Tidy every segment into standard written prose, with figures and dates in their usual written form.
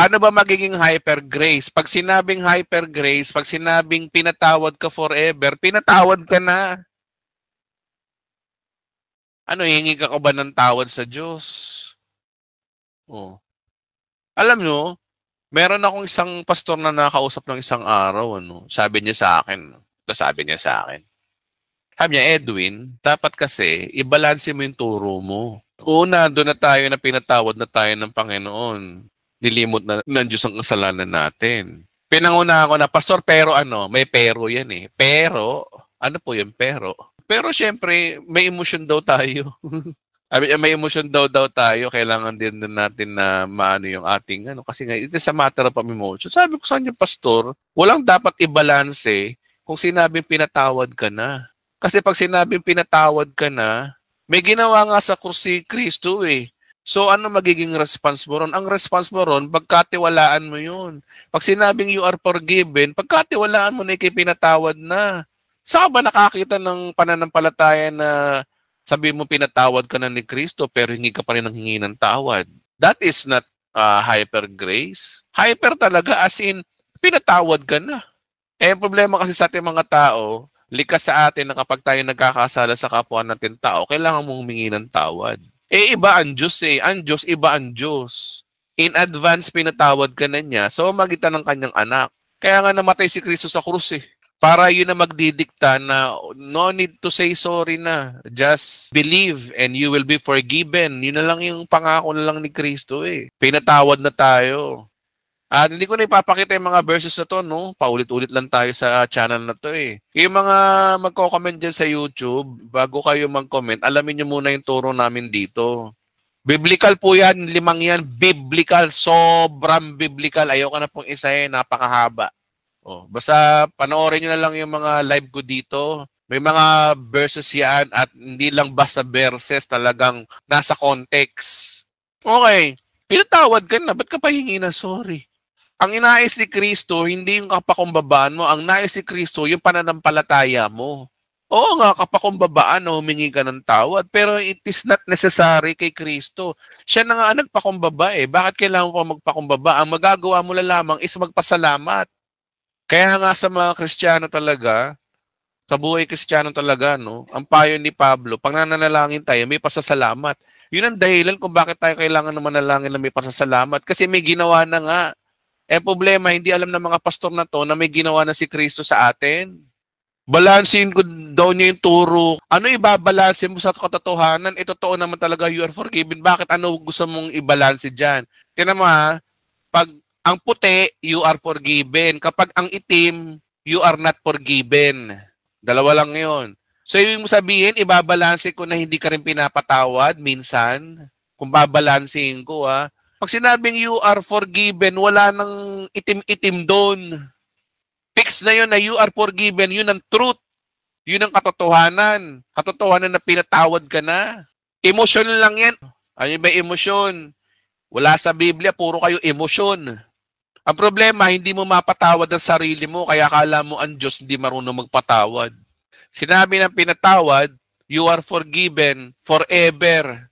Paano ba magiging hyper grace? Pag sinabing hyper grace, pag sinabing pinatawad ka forever, pinatawad ka na. Ano, hingi ka ba ng tawad sa Diyos? Oh. Alam nyo, meron akong isang pastor na nakausap ng isang araw, ano. Sabi niya sa akin, sabi niya, Edwin, dapat kasi, ibalanse mo yung turo mo. Una, doon na tayo na pinatawad na tayo ng Panginoon. Nilimot na ng Diyos ang kasalanan natin. Pinanguna ako na, Pastor, pero ano, may pero yan eh. Pero, ano po yung pero? Pero syempre, may emosyon daw tayo. May emosyon daw tayo, kailangan din natin na maano yung ating ano kasi nga it is a matter of emotion. Sabi ko sa inyo, pastor, walang dapat ibalanse kung sinabing pinatawad ka na. Kasi pag sinabing pinatawad ka na, may ginawa nga sa krus si Kristo eh. So ano magiging response mo ron? Ang response mo ron, pagkatiwalaan mo yun. Pag sinabing you are forgiven, pagkatiwalaan mo na pinatawad na. Saan ba nakakita ng pananampalataya na sabi mo pinatawad ka na ni Kristo pero hingi ka pa rin ng hingi ng tawad? That is not hyper grace. Hyper talaga as in pinatawad ka na. Eh problema kasi sa ating mga tao, likas sa atin na kapag tayo nagkakasala sa kapwa natin tao, kailangan mong humingi ng tawad. Eh iba ang Diyos eh. Ang Diyos, iba ang Diyos. In advance pinatawad ka na niya sa magitan ng kanyang anak. Kaya nga namatay si Kristo sa krus eh. Para yun na magdidikta na no need to say sorry na. Just believe and you will be forgiven. Yun na lang yung pangako na lang ni Kristo eh. Pinatawad na tayo. At hindi ko na ipapakita yung mga verses na to, no? Paulit-ulit lang tayo sa channel na to eh. Yung mga magko-comment dyan sa YouTube, bago kayo mag-comment, alamin nyo muna yung turo namin dito. Biblical po yan, 5 yan. Biblical, sobrang biblical. Ayoko na pong isa eh, napakahaba. Oh, basta panoorin nyo na lang yung mga live ko dito. May mga verses yan at hindi lang basta verses, talagang nasa context. Okay, pinatawad ka na, ba't ka pa hingi na sorry? Ang inais ni Kristo, hindi yung kapakumbabaan mo. Ang nais ni Kristo, yung pananampalataya mo. Oo nga, kapakumbabaan, humingi ka ng tawad. Pero it is not necessary kay Kristo. Siya na nga ang nagpakumbaba eh. Bakit kailangan mo pa magpakumbaba? Ang magagawa mo lang lamang is magpasalamat. Kaya nga sa mga Kristiyano talaga, sa buhay Kristiyano talaga, no, ang payo ni Pablo, pag nananalangin tayo, may pasasalamat. Yun ang dahilan kung bakit tayo kailangan na manalangin na may pasasalamat. Kasi may ginawa na nga. Eh problema, hindi alam ng mga pastor na to na may ginawa na si Kristo sa atin. Balansin ko daw niya yung turo. Ano ibabalansin mo sa katotohanan? Totoo naman talaga you are forgiven. Bakit ano gusto mong ibalanse dyan? Tingnan mo ha, pag ang puti, you are forgiven. Kapag ang itim, you are not forgiven. Dalawa lang yun. So, ibig mo sabihin, ibabalanse ko na hindi ka rin pinapatawad minsan. Kung babalansin ko, ha. Pag sinabing you are forgiven, wala nang itim-itim doon. Fix na yun na you are forgiven. Yun ang truth. Yun ang katotohanan. Katotohanan na pinatawad ka na. Emosyon lang yan. Ano ba emosyon? Wala sa Biblia, puro kayo emosyon. Ang problema, hindi mo mapatawad ang sarili mo, kaya akala mo ang Diyos hindi marunong magpatawad. Sinabi ng pinatawad, you are forgiven forever.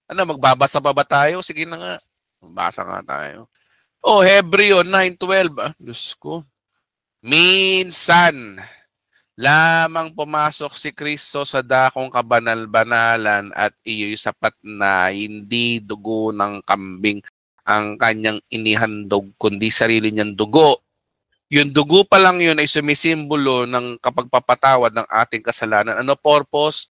Ano, magbabasa pa ba tayo? Sige na nga. Magbasa nga tayo. Oh, Hebreo 9:12. Diyos ko. Minsan lamang pumasok si Kristo sa dakong kabanal-banalan at iyo'y sapat na hindi dugo ng kambing ang kanyang inihandog, kundi sarili niyang dugo. Yung dugo pa lang yun ay sumisimbolo ng kapagpapatawad ng ating kasalanan. Ano purpose?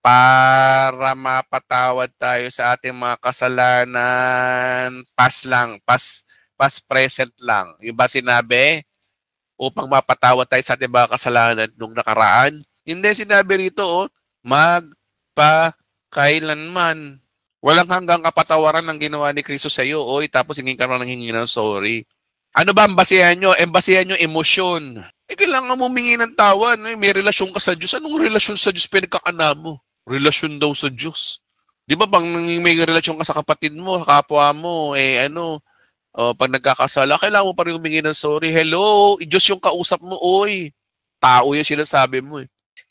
Para mapatawad tayo sa ating mga kasalanan. Past present lang. Yung ba sinabi? Upang mapatawad tayo sa ating mga kasalanan nung nakaraan. Hindi sinabi rito, magpakailanman. Walang hanggang kapatawaran ng ginawa ni Kristo sa iyo, tapos hingin ka ng hingi ng sorry. Ano ba ang basihan nyo? Basihan nyo emosyon. Kailangan mo humingi ng tawad. May relasyon ka sa Diyos. Anong relasyon sa Diyos pinagkakana mo? Relasyon daw sa Diyos. Di ba bang may relasyon ka sa kapatid mo, sa kapwa mo, pag nagkakasala, kailangan mo pa rin humingi ng sorry. Hello, Diyos yung kausap mo, Tao yung sinasabi mo.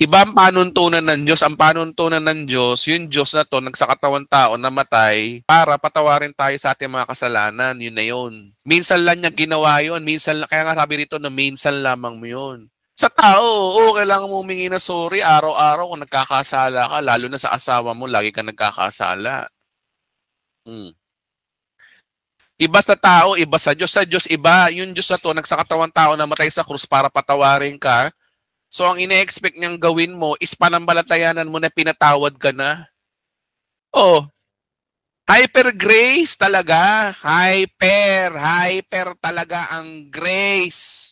Iba ang panuntunan ng Diyos. Ang panuntunan ng Diyos, yung Diyos na to, nagsakatawan tao, namatay, para patawarin tayo sa ating mga kasalanan. Yun na yun. Minsan lang niya ginawa yun. Minsan, kaya nga sabi rito na minsan lamang mo yun. Sa tao, oo, kailangan mo humingi na sorry araw-araw kung nagkakasala ka, lalo na sa asawa mo, lagi ka nagkakasala. Hmm. Iba sa tao, iba sa Diyos. Sa Diyos, iba. Yung Diyos na to, nagsakatawan tao, namatay sa krus para patawarin ka. So, ang ine-expect niyang gawin mo is panambalatayanan mo na pinatawad ka na. Oh, hyper grace talaga. Hyper talaga ang grace.